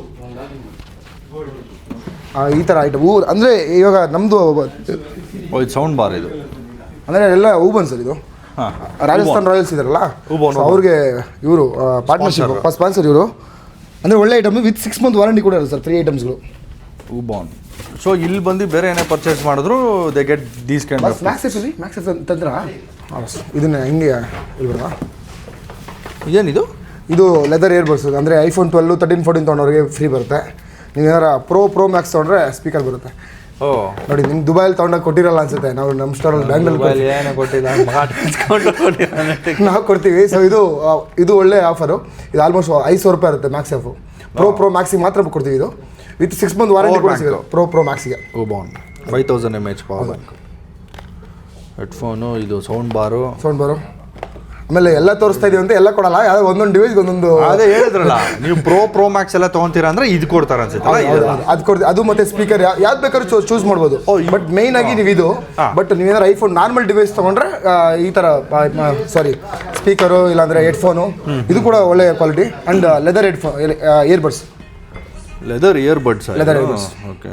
ಈ ಥರ ಐಟಮ್ ಅಂದರೆ ಇವಾಗ ನಮ್ಮದು ಇದು ಸೌಂಡ್ ಬಾರ್. ಇದು ಅಂದರೆ ಎಲ್ಲ ಊಬನ್ ಸರ್. ಇದು ರಾಜಸ್ಥಾನ್ ರಾಯಲ್ಸ್ ಇದಾರಲ್ಲ, ಅವ್ರಿಗೆ ಇವರು ಪಾರ್ಟ್ನರ್ಶಿಪ್ ಸ್ಪಾನ್ಸರ್ ಇವರು. ಅಂದರೆ ಒಳ್ಳೆ ಐಟಮ್ ವಿತ್ 6 month ವಾರಂಟಿ ಕೂಡ ಇರುತ್ತೆ ಸರ್, 3 ಐಟಮ್ಸ್ಗಳು. ಊಬಾನ್. ಸೊ ಇಲ್ಲಿ ಬಂದು ಬೇರೆ ಏನೇ ಪರ್ಚೇಸ್ ಮಾಡಿದ್ರು they get these kind of ಮ್ಯಾಕ್ಸಸ್ ತಂದ್ರ. ಇದನ್ನ ಹಿಂಗೆ ಇಲ್ವಾ? ಇದೇನಿದು? ಇದು ಲೆದರ್ ಇಯರ್ಬಡ್ಸ್. ಅಂದರೆ iPhone 12, 13, 14 ತೊಗೊಂಡವ್ರಿಗೆ ಫ್ರೀ ಬರುತ್ತೆ. ನೀವು ಏನಾರ ಪ್ರೋ ಮ್ಯಾಕ್ಸ್ ತೊಗೊಂಡ್ರೆ ಸ್ಪೀಕರ್ ಬರುತ್ತೆ. ಓ ನೋಡಿ, ನಿಮ್ಗೆ ದುಬೈಲಿ ತೊಗೊಂಡಾಗ ಕೊಟ್ಟಿರಲ್ಲ ಅನ್ಸುತ್ತೆ. ನಾವು ನಮ್ಮ ಸ್ಟೋರಲ್ಲಿ ಬ್ಯಾಂಗ್ಳೂರಲ್ಲಿ ನಾವು ಕೊಡ್ತೀವಿ. ಸೊ ಇದು ಒಳ್ಳೆ ಆಫರು. ಇದು ಆಲ್ಮೋಸ್ಟ್ 500 ರೂಪಾಯಿ ಇರುತ್ತೆ ಮ್ಯಾಕ್ಸ್ ಆಫು. ಪ್ರೋ ಮ್ಯಾಕ್ಸಿಗೆ ಮಾತ್ರ ಕೊಡ್ತೀವಿ. ಇದು ವಿತ್ 6 month ವಾರಂಟಿ ಕೂಡ ಸಿಗುತ್ತೆ ಪ್ರೋ ಮ್ಯಾಕ್ಸಿಗೆ. Ubon 5000 mAh power bank, headphone, ಇದು ಸೌಂಡ್ ಬಾರು. ಆಮೇಲೆ ಎಲ್ಲ ತೋರಿಸ್ತಾ ಇದೀವಿ ಅಂತ ಎಲ್ಲ ಕೊಡಲ್ಲ, ಯಾವ್ದು ಒಂದೊಂದು ಡಿವೈಸ್ಗೆ ಒಂದೊಂದು. ಅದೇ ಹೇಳಿದ್ರಲ್ಲ ನೀವು ಪ್ರೋ ಮ್ಯಾಕ್ಸ್ ಎಲ್ಲ ತೊಗೊಂತೀರಾ ಅಂದ್ರೆ ಇದು ಕೊಡ್ತಾರೆ ಅನ್ಸುತ್ತೆ. ಅದು ಕೊಡ್ತೀವಿ. ಅದು ಮತ್ತೆ ಸ್ಪೀಕರ್ ಯಾವ್ದು ಬೇಕಾದ್ರೂ ಚೂಸ್ ಮಾಡ್ಬೋದು. ಬಟ್ ಮೇಯ್ನ್ ಆಗಿ ನೀವು ಇದು. ಬಟ್ ನೀವೇನಾದ್ರು ಐಫೋನ್ ನಾರ್ಮಲ್ ಡಿವೈಸ್ ತೊಗೊಂಡ್ರೆ ಈ ಥರ ಸ್ಪೀಕರು ಇಲ್ಲಾಂದರೆ ಹೆಡ್ಫೋನು, ಇದು ಕೂಡ ಒಳ್ಳೆ quality. And leather earbuds. Leather earbuds. Okay.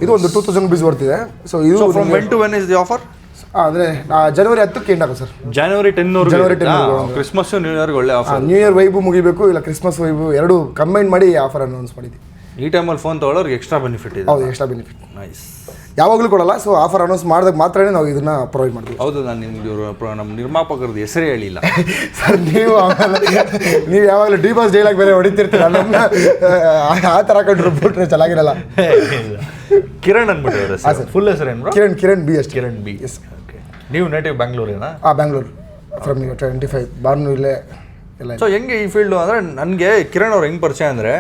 ಇದು ಒಂದು 2000 rupees ಬರ್ತಿದೆ. ಸೊ ಇದು from when to when is the offer? ಅಂದರೆ ಜನವರಿ 10ಕ್ಕೆ ಎಂಡ್ ಆಗುತ್ತೆ ಸರ್. ಜನವರಿ 10 ಕ್ರಿಸ್ಮಸ್ ನ್ಯೂ ಇಯರ್ಗೆ ಒಳ್ಳೆ ಆಫರ್. ನ್ಯೂ ಇಯರ್ ವೈಬು ಮುಗಿಬೇಕು, ಇಲ್ಲ ಕ್ರಿಸ್ಮಸ್ ವೈಬು, ಎರಡು ಕಂಬೈನ್ ಮಾಡಿ ಆಫರ್ ಅನೌನ್ಸ್ ಮಾಡಿದ್ವಿ. ಈ ಟೈಮಲ್ಲಿ ಫೋನ್ ತೊಗೊಳ್ಳೋರಿಗೆ ಎಕ್ಸ್ಟ್ರಾ ಬೆನಿಫಿಟ್ ಇದೆ. ಹೌದು, ಎಕ್ಸ್ಟ್ರಾ ಬೆನಿಫಿಟ್. ನೈಸ್. ಯಾವಾಗಲೂ ಕೊಡಲ್ಲ. ಸೊ ಆಫರ್ ಅನೌನ್ಸ್ ಮಾಡಿದಾಗ ಮಾತ್ರನೇ ನಾವು ಇದನ್ನ ಪ್ರೊವೈಡ್ ಮಾಡ್ತೀವಿ. ಹೌದು, ನಾನು ನಿಮ್ಗೆ ನಮ್ಮ ನಿರ್ಮಾಪಕರದ್ದು ಹೆಸರೇ ಹೇಳಿಲ್ಲ ಸರ್. ನೀವು ಯಾವಾಗಲೂ ಡಿಬಾಸ್ ಡೈಲಾಗ್ ಬೇರೆ ಹೊಡಿತಿರ್ತೀರ, ನಮ್ಮನ್ನ ಆ ಥರ ಕಂಡ್ರು ಬಿಟ್ರೆ ಚೆನ್ನಾಗಿರಲ್ಲ. ಕಿರಣ್ ಅಂದ್ಬಿಟ್ಟಿದ್ದಾರೆ ಸರ್. ಫುಲ್ ಹೆಸರು ಏನು? ಕಿರಣ್ ಬಿ. ಅಷ್ಟು ಕಿರಣ್ ಬಿ. ಎಸ್. ಓಕೆ. ನೀವು ನೇಟಿವ್ ಬ್ಯಾಂಗ್ಳೂರೇನಾ? ಬ್ಯಾಂಗ್ಳೂರು. ಫ್ರಮ್ 25 ಬಾರ್ನು ಇಲ್ಲೇ ಎಲ್ಲ. ಸೊ ಹೆಂಗೆ ಈ ಫೀಲ್ಡು ಅಂದರೆ ನನಗೆ ಕಿರಣ್ ಅವ್ರು ಹೆಂಗೆ ಪರಿಚಯ ಅಂದರೆ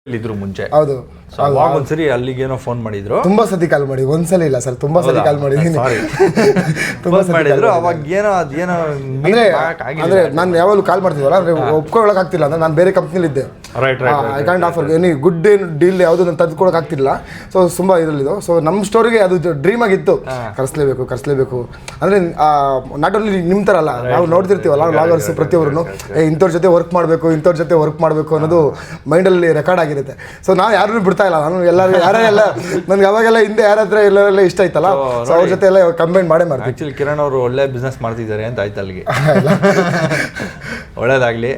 ಇದ್ರು ಮುಂಚೆ. ಹೌದು. ಅವಾಗ ಒಂದ್ಸರಿ ಅಲ್ಲಿಗೇನೋ ಫೋನ್ ಮಾಡಿದ್ರು. ತುಂಬಾ ಸತಿ ಕಾಲ್ ಮಾಡಿ, ಒಂದ್ಸಲ ಇಲ್ಲ ಸರ್, ತುಂಬಾ ಸತಿ ಕಾಲ್ ಮಾಡಿದ್ದೀನಿ. ತುಂಬಾ ಸತಿ ಮಾಡಿದ್ರು. ಅವಾಗ ಏನೋ ಅದೇನೋ ಅಂದ್ರೆ ನಾನು ಯಾವಾಗಲೂ ಕಾಲ್ ಮಾಡ್ತಿದ್ವಲ್ಲ, ಅಂದ್ರೆ ಒಪ್ಕೊಳ್ಳೋಕೆ ಆಗ್ತಿಲ್ಲ. ಅಂದ್ರೆ ನಾನು ಬೇರೆ ಕಂಪ್ನಿಲಿ ಇದ್ದೆ. I can't offer any good ಏನು ಡೀಲ್ ಯಾವುದು ನಾನು ತಂದುಕೊಡೋಕೆ ಆಗ್ತಿಲ್ಲ. ಸೊ ತುಂಬ ಇದರಲ್ಲಿದ್ದು. ಸೊ ನಮ್ಮ ಸ್ಟೋರಿಗೆ ಅದು ಡ್ರೀಮ್ ಆಗಿತ್ತು, ಕರೆಸಲೇಬೇಕು. ಅಂದರೆ ನಾಟ್ ಓನ್ಲಿ ನಿಮ್ಮ ಥರ ಅಲ್ಲ, ನಾವು ನೋಡ್ತಿರ್ತೀವಲ್ಲ ವ್ಲಾಗರ್ಸ್ ಪ್ರತಿಯೊಬ್ಬರು, ಇಂಥವ್ರ ಜೊತೆ ವರ್ಕ್ ಮಾಡಬೇಕು ಅನ್ನೋದು ಮೈಂಡಲ್ಲಿ ರೆಕಾರ್ಡ್ ಆಗಿರುತ್ತೆ. ಸೊ ನಾವು ಯಾರನ್ನೂ ಬಿಡ್ತಾ ಇಲ್ಲ. ನಾನು ಯಾರೆಲ್ಲ ನನಗೆ ಅವಾಗೆಲ್ಲ ಹಿಂದೆ ಯಾರ ಹತ್ರ ಎಲ್ಲರೆಲ್ಲ ಇಷ್ಟ ಆಯ್ತಲ್ಲ, ಸೊ ಅವ್ರ ಜೊತೆ ಎಲ್ಲ ಕಂಬೈನ್ ಮಾಡೇ ಮಾಡ್ತೀವಿ. ಆ್ಯಕ್ಚುಲಿ ಕಿರಣ್ ಅವರು ಒಳ್ಳೆ ಬಿಸ್ನೆಸ್ ಮಾಡ್ತಿದ್ದಾರೆ ಅಂತ ಆಯ್ತು ಅಲ್ಲಿಗೆ. ಒಳ್ಳೇದಾಗಲಿ.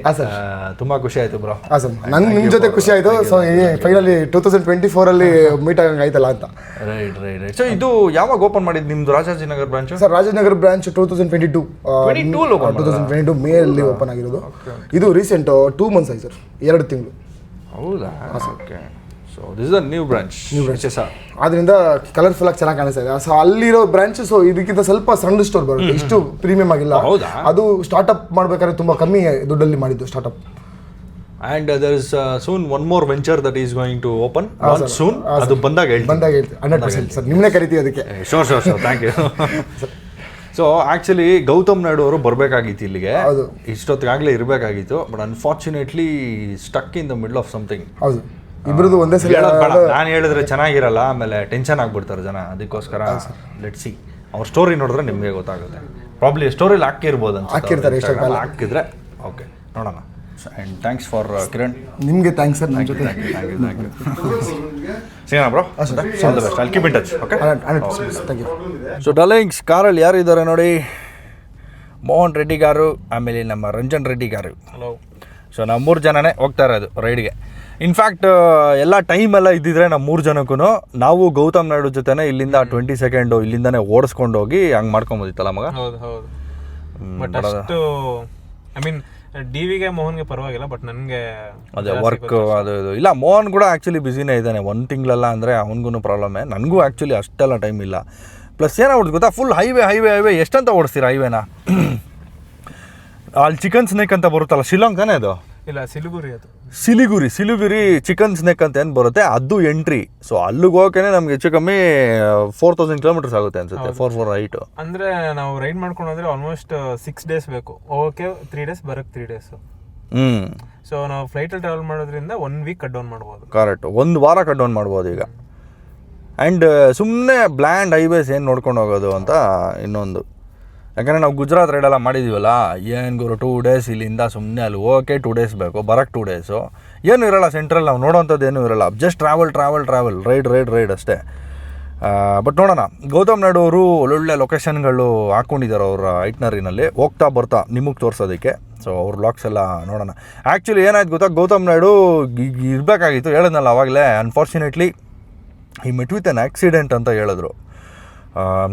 ತುಂಬ ಖುಷಿ ಆಯಿತು ಬ್ರೋ. ಹಾಂ ಸರ್, ನಂಗೆ ನಿಮ್ಮ ಜೊತೆ ಖುಷಿ ಆಯಿತು. ಸೊ ಫೈನಲಿ 2024 ಮೀಟ್ ಆಗಂಗೆ ಆಯ್ತಲ್ಲ ಅಂತ. ರೈಟ್. ಸೊ ಇದು ಯಾವಾಗ ಓಪನ್ ಮಾಡಿದ್ದು ನಿಮ್ಮದು Rajajinagar branch? Sir Rajajinagar branch 2022 May ಅಲ್ಲಿ ಓಪನ್ ಆಗಿರೋದು. ಇದು ರೀಸೆಂಟ್ 2 months ಆಯ್ತು ಸರ್, 2 ತಿಂಗಳು. ಹೌದಾ? Okay. So this is a new branch. ಅದರಿಂದ ಕಲರ್ಫುಲ್ ಆಗಿ ಚೆನ್ನಾಗಿ ಕಾಣಿಸ್ತಾ ಇದೆ. ಸೊ ಅಲ್ಲಿರೋ ಬ್ರಾಂಚ್ ಸೊ ಇದಕ್ಕಿಂತ ಸ್ವಲ್ಪ ಸಣ್ಣ ಸ್ಟೋರ್ ಬರುತ್ತೆ, ಇಷ್ಟು ಪ್ರೀಮಿಯಂ ಆಗಿಲ್ಲ. ಅದು ಸ್ಟಾರ್ಟ್ಅಪ್ ಮಾಡ್ಬೇಕಾದ್ರೆ ತುಂಬಾ ಕಮ್ಮಿ ದುಡ್ಡಲ್ಲಿ ಮಾಡಿದ್ದು startup. And there is soon one more venture that is going to open soon. ಅದು ಬಂದಾಗ ಹೇಳ್ತೀನಿ 100% ಸರ್, ನಿಮ್ಮನ್ನೇ ಕರಿತೀವಿ ಅದಕ್ಕೆ. Sure thank you. So actually Gautham Naidu ಅವರು ಬರಬೇಕಾಗಿತ್ತು ಇಲ್ಲಿಗೆ, ಇಷ್ಟೊತ್ತಿಗಾಗಲೇ ಇರಬೇಕಾಗಿತ್ತು. But unfortunately stuck in the middle of something. ಹೌದು, ಇಬ್ಬರದು ಒಂದೇ ಸಲ. ನಾನು ಹೇಳಿದ್ರೆ ಚೆನ್ನಾಗಿರಲ್ಲ, ಆಮೇಲೆ ಟೆನ್ಷನ್ ಆಗ್ಬಿಡ್ತಾರೆ ಜನ. ಅದಕ್ಕೋಸ್ಕರ ಲೆಟ್ ಸಿ, ಅವ್ರ ಸ್ಟೋರಿ ನೋಡಿದ್ರೆ ನಿಮಗೆ ಗೊತ್ತಾಗುತ್ತೆ. ಪ್ರಾಬ್ಲಿ ಸ್ಟೋರಿಲಿ ಹಾಕಿರ್ಬೋದು ಅಂತ, ಹಾಕಿದ್ರೆ ಓಕೆ ನೋಡೋಣ. And thanks for Kiran. ನಿಮಗೆ ಥ್ಯಾಂಕ್ಸ್ ಸರ್. ನನ್ನ ಜೊತೆ ಸಿಗೋಣ bro. All the best. I'll keep in touch. Okay, thank you. So darlings, ಕಾರಲ್ಲಿ ಯಾರು ಇದ್ದಾರೆ ನೋಡಿ, ಮೋಹನ್ ರೆಡ್ಡಿ ಗಾರು, ಆಮೇಲೆ ನಮ್ಮ ರಂಜನ್ ರೆಡ್ಡಿ ಗಾರು. ಹಲೋ. ಸೊ ನಾವು 3 ಜನನೇ ಹೋಗ್ತಾ ಇರೋದು ರೈಡ್ಗೆ. ಇನ್ಫ್ಯಾಕ್ಟ್ ಎಲ್ಲ ಟೈಮ್ ಎಲ್ಲ ಇದ್ದಿದ್ರೆ ನಮ್ಮ 3 ಜನಕ್ಕೂ ನಾವು ಗೌತಮ್ ನಾಯ್ಡು ಜೊತೆನೇ ಇಲ್ಲಿಂದ 20 ಸೆಕೆಂಡು ಇಲ್ಲಿಂದಾನೆ ಓಡಿಸ್ಕೊಂಡು ಹೋಗಿ ಹಂಗೆ ಮಾಡ್ಕೊಂಬೋದಿತ್ತಲ್ಲ ಮಗ. ಹೌದು ಹೌದು. ಬಟ್ ಅಷ್ಟು ಐ ಮೀನ್ ಡಿವಿಗೆ ಮೋಹನ್ಗೆ ಪರವಾಗಿಲ್ಲ, ಬಟ್ ನನಗೆ ಅದೇ ವರ್ಕ್ ಅದು ಇದು ಇಲ್ಲ. ಮೋಹನ್ ಕೂಡ ಆ್ಯಕ್ಚುಲಿ ಬ್ಯುಸಿನೇ ಇದ್ದಾನೆ 1 ತಿಂಗಳಲ್ಲ ಅಂದರೆ ಅವ್ನಿಗೂ ಪ್ರಾಬ್ಲಮ್ಮೇ. ನನಗೂ ಆ್ಯಕ್ಚುಲಿ ಅಷ್ಟೆಲ್ಲ ಟೈಮ್ ಇಲ್ಲ. ಪ್ಲಸ್ ಏನಾಗ್ಬಿಡ್ತು ಗೊತ್ತಾ, ಫುಲ್ ಹೈವೇ ಎಷ್ಟಂತ ಓಡಿಸ್ತೀರಾ ಹೈವೇನ? ಅಲ್ಲಿ ಚಿಕನ್ ಸ್ನೇಕ್ ಅಂತ ಬರುತ್ತಲ್ಲ, ಶಿಲಾಂಗ್ ತಾನೇ ಅದು? ಇಲ್ಲ, ಸಿಲಿಗುರಿ ಅದು. ಸಿಲಿಗುರಿ ಚಿಕನ್ ಸ್ನೇಕ್ ಅಂತ ಏನು ಬರುತ್ತೆ ಅದು ಎಂಟ್ರಿ. ಸೊ ಅಲ್ಲಿಗೆ ಹೋಗಕ್ಕೆ ನಮ್ಗೆ ಹೆಚ್ಚು ಕಮ್ಮಿ 4000 ಕಿಲೋಮೀಟರ್ಸ್ ಆಗುತ್ತೆ ಅನ್ಸುತ್ತೆ. 448 ಅಂದರೆ ನಾವು ರೈಡ್ ಮಾಡ್ಕೊಂಡು ಹೋದ್ರೆ ಆಲ್ಮೋಸ್ಟ್ 6 ಡೇಸ್ ಬೇಕು. ಓಕೆ 3 ಡೇಸ್ ಬರೋಕ್ಕೆ 3 ಡೇಸ್. ಸೊ ನಾವು ಫ್ಲೈಟಲ್ಲಿ ಟ್ರಾವೆಲ್ ಮಾಡೋದ್ರಿಂದ 1 ವೀಕ್ ಕಟ್ ಡೌನ್ ಮಾಡ್ಬೋದು. ಕರೆಕ್ಟ್, 1 ವಾರ ಕಟ್ ಡೌನ್ ಮಾಡ್ಬೋದು ಈಗ. ಆ್ಯಂಡ್ ಸುಮ್ಮನೆ ಬ್ಲ್ಯಾಂಡ್ ಹೈವೇಸ್ ಏನು ನೋಡ್ಕೊಂಡು ಹೋಗೋದು ಅಂತ ಇನ್ನೊಂದು. ಯಾಕಂದರೆ ನಾವು ಗುಜರಾತ್ ರೈಡೆಲ್ಲ ಮಾಡಿದ್ದೀವಲ್ಲ, ಏನು ಗುರು 2 ಡೇಸ್ ಇಲ್ಲಿಂದ ಸುಮ್ಮನೆ ಅಲ್ಲಿ ಹೋಗೋಕ್ಕೆ 2 ಡೇಸ್ ಬೇಕು, ಬರೋಕ್ಕೆ 2 ಡೇಸು. ಏನೂ ಇರೋಲ್ಲ ಸೆಂಟ್ರಲ್ಲಿ, ನಾವು ನೋಡೋವಂಥದ್ದು ಏನೂ ಇರೋಲ್ಲ. ಜಸ್ಟ್ ಟ್ರಾವೆಲ್ ರೈಡ್ ಅಷ್ಟೇ. ಬಟ್ ನೋಡೋಣ, ಗೌತಮ್ ನಾಯ್ಡು ಅವರು ಒಳ್ಳೊಳ್ಳೆ ಲೊಕೇಶನ್ಗಳು ಹಾಕ್ಕೊಂಡಿದ್ದಾರೆ ಅವ್ರ ಐಟ್ನರಿನಲ್ಲಿ, ಹೋಗ್ತಾ ಬರ್ತಾ ನಿಮಗೆ ತೋರಿಸೋದಕ್ಕೆ. ಸೊ ಅವ್ರ ಬ್ಲಾಗ್ಸ್ ಎಲ್ಲ ನೋಡೋಣ. ಆ್ಯಕ್ಚುಲಿ ಏನಾಯ್ತು ಗೊತ್ತಾ, ಗೌತಮ್ ನಾಯ್ಡು ಇರಬೇಕಾಗಿತ್ತು, ಹೇಳಿದ್ನಲ್ಲ ಆವಾಗಲೇ. ಅನ್ಫಾರ್ಚುನೇಟ್ಲಿ ಈ ಮೆಟ್ ವಿತ್ ಆ್ಯನ್ ಆಕ್ಸಿಡೆಂಟ್ ಅಂತ ಹೇಳಿದ್ರು.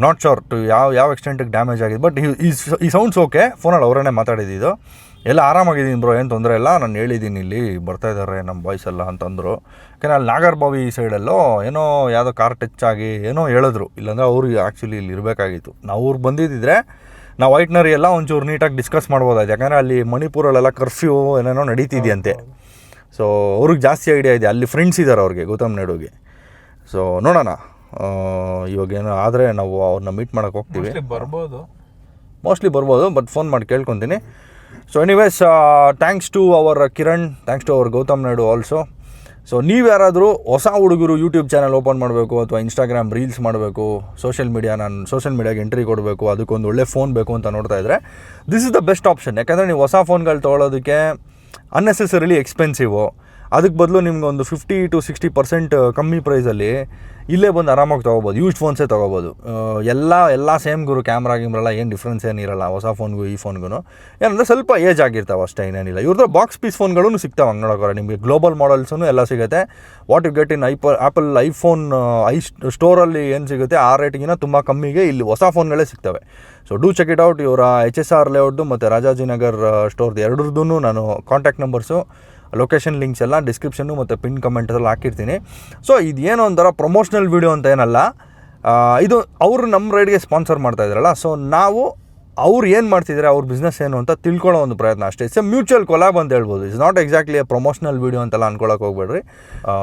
ನಾಟ್ ಶೋರ್ ಟು ಯಾವ ಎಕ್ಸ್ಟೆಂಟಿಗೆ ಡ್ಯಾಮೇಜ್ ಆಗಿದೆ, ಬಟ್ ಈ ಸೌಂಡ್ಸ್ ಓಕೆ. ಫೋನಲ್ಲಿ ಅವರೇ ಮಾತಾಡಿದ್ದು, ಎಲ್ಲ ಆರಾಮಾಗಿದ್ದೀನಿ ಬ್ರೋ, ಏನು ತೊಂದರೆ ಇಲ್ಲ, ನಾನು ಹೇಳಿದ್ದೀನಿ ಇಲ್ಲಿ ಬರ್ತಾಯಿದ್ದಾರೆ ನಮ್ಮ ಬಾಯ್ಸ್ ಎಲ್ಲ ಅಂತಂದರು. ಯಾಕೆಂದರೆ ಅಲ್ಲಿ ನಾಗರ್ಬಾವಿ ಸೈಡಲ್ಲೋ ಏನೋ ಯಾವುದೋ ಕಾರ್ ಟಚ್ ಆಗಿ ಏನೋ ಹೇಳಿದ್ರು. ಇಲ್ಲಾಂದರೆ ಅವ್ರಿಗೆ ಆ್ಯಕ್ಚುಲಿ ಇಲ್ಲಿ ಇರಬೇಕಾಗಿತ್ತು. ನಾವು ಅವ್ರು ಬಂದಿದ್ದಿದ್ರೆ ನಾವು ಐಟ್ನರಿ ಎಲ್ಲ ಒಂಚೂರು ನೀಟಾಗಿ ಡಿಸ್ಕಸ್ ಮಾಡ್ಬೋದಾಯ್ತು. ಯಾಕಂದರೆ ಅಲ್ಲಿ ಮಣಿಪುರಲ್ಲೆಲ್ಲ ಕರ್ಫ್ಯೂ ಏನೇನೋ ನಡೀತಿದೆಯಂತೆ. ಸೊ ಅವ್ರಿಗೆ ಜಾಸ್ತಿ ಐಡಿಯಾ ಇದೆ, ಅಲ್ಲಿ ಫ್ರೆಂಡ್ಸ್ ಇದ್ದಾರೆ ಅವ್ರಿಗೆ, ಗೌತಮ್ ನಾಯ್ಡುಗೆ. ಸೊ ನೋಡೋಣ, ಇವಾಗೇನೋ ಆದರೆ ನಾವು ಅವ್ರನ್ನ ಮೀಟ್ ಮಾಡೋಕ್ಕೆ ಹೋಗ್ತೀವಿ. ಮೋಸ್ಟ್ಲಿ ಬರ್ಬೋದು, ಬಟ್ ಫೋನ್ ಮಾಡಿ ಕೇಳ್ಕೊತೀನಿ. So anyways, thanks to our Kiran, thanks to our Gautham Naidu also. So ನೀವು ಯಾರಾದರೂ ಹೊಸ ಹುಡುಗರು ಯೂಟ್ಯೂಬ್ ಚಾನಲ್ ಓಪನ್ ಮಾಡಬೇಕು ಅಥವಾ ಇನ್ಸ್ಟಾಗ್ರಾಮ್ ರೀಲ್ಸ್ ಮಾಡಬೇಕು, ಸೋಷಿಯಲ್ ಮೀಡಿಯಾಗೆ ಎಂಟ್ರಿ ಕೊಡಬೇಕು, ಅದಕ್ಕೊಂದು ಒಳ್ಳೆ ಫೋನ್ ಬೇಕು ಅಂತ ನೋಡ್ತಾ ಇದ್ದರೆ this is the best option. ಯಾಕಂದರೆ ನೀವು ಹೊಸ ಫೋನ್ಗಳು ತೊಗೊಳೋದಕ್ಕೆ ಅನ್ನೆಸೆಸರಿಲಿ ಎಕ್ಸ್ಪೆನ್ಸಿವು. ಅದಕ್ಕೆ ಬದಲು ನಿಮ್ಗೆ ಒಂದು 50 to 60% ಕಮ್ಮಿ ಪ್ರೈಸಲ್ಲಿ ಇಲ್ಲೇ ಬಂದು ಆರಾಮಾಗಿ ತೊಗೋಬೋದು. ಯೂಸ್ಡ್ ಫೋನ್ಸೇ ತೊಗೋಬೋದು. ಎಲ್ಲ ಸೇಮ್ ಗುರು, ಕ್ಯಾಮ್ರಾ ಗಿಮ್ರೆಲ್ಲ ಏನು ಡಿಫ್ರೆನ್ಸ್ ಏನಿರಲ್ಲ ಹೊಸ ಫೋನ್ಗೂ ಈ ಫೋನ್ಗೂ. ಏನಂದರೆ ಸ್ವಲ್ಪ ಏಜ್ ಆಗಿರ್ತಾವೆ ಅಷ್ಟೇ, ಇನ್ನೇನಿಲ್ಲ. ಇವ್ರದ್ದು ಬಾಕ್ಸ್ ಪೀಸ್ ಫೋನ್ಗಳೂ ಸಿಗ್ತಾವೆ ಹಂಗೆ ನೋಡೋಕೆ. ನಿಮಗೆ ಗ್ಲೋಬಲ್ ಮಾಡಲ್ಸೂ ಎಲ್ಲ ಸಿಗುತ್ತೆ. What you get in Apple iPhone ಸ್ಟೋರಲ್ಲಿ ಏನು ಸಿಗುತ್ತೆ ಆ ರೇಟಿಗಿನ ತುಂಬ ಕಮ್ಮಿಗೆ ಇಲ್ಲಿ ಹೊಸ ಫೋನ್ಗಳೇ ಸಿಗ್ತವೆ. So do check it out. ಇವರ HSR ಲೇಔಟು ಮತ್ತು ರಾಜಾಜಿನಗರ್ ಸ್ಟೋರ್ದು ಎರಡರದ್ದು ನಾನು ಕಾಂಟ್ಯಾಕ್ಟ್ ನಂಬರ್ಸು, ಲೊಕೇಶನ್ ಲಿಂಕ್ಸ್ ಎಲ್ಲ ಡಿಸ್ಕ್ರಿಪ್ಷನ್ನು ಮತ್ತು ಪಿನ್ ಕಮೆಂಟಲ್ಲಿ ಹಾಕಿರ್ತೀನಿ. ಸೊ ಇದೇನೋ ಒಂಥರ ಪ್ರಮೋಷ್ನಲ್ ವೀಡಿಯೋ ಅಂತ ಏನಲ್ಲ, ಇದು ಅವರು ನಮ್ಮ ರೈಡ್ಗೆ ಸ್ಪಾನ್ಸರ್ ಮಾಡ್ತಾ ಇದ್ದಾರಲ್ಲ. ಸೊ ನಾವು ಅವ್ರು ಏನು ಮಾಡ್ತಿದ್ದಾರೆ, ಅವ್ರ ಬಿಸ್ನೆಸ್ ಏನು ಅಂತ ತಿಳ್ಕೊಳ್ಳೋ ಒಂದು ಪ್ರಯತ್ನ ಅಷ್ಟೇ. ಇಟ್ಸ್ ಎ ಮ್ಯೂಚುವಲ್ ಕೊಲಾಬ್ ಅಂತ ಹೇಳ್ಬೋದು. It's not exactly a promotional video ಅಂತೆಲ್ಲ ಅನ್ಕೊಳಕ್ಕೆ ಹೋಗ್ಬೇಡ್ರಿ.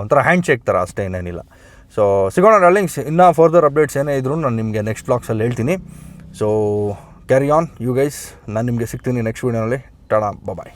ಒಂಥರ ಹ್ಯಾಂಡ್ ಶೇಕ್ ಥರ ಅಷ್ಟೇ, ಇನ್ನೇನಿಲ್ಲ. ಸೊ ಸಿಗೋಣ ಡಾರ್ಲಿಂಗ್ಸ್. ಇನ್ನೂ ಫರ್ದರ್ ಅಪ್ಡೇಟ್ಸ್ ಏನೇ ಇದ್ರೂ ನಾನು ನಿಮಗೆ ನೆಕ್ಸ್ಟ್ ಬ್ಲಾಗ್ಸಲ್ಲಿ ಹೇಳ್ತೀನಿ. So carry on you guys. ನಾನು ನಿಮಗೆ ಸಿಗ್ತೀನಿ ನೆಕ್ಸ್ಟ್ ವೀಡಿಯೋನಲ್ಲಿ. ಟಾಡಾ, ಬಾಯ್.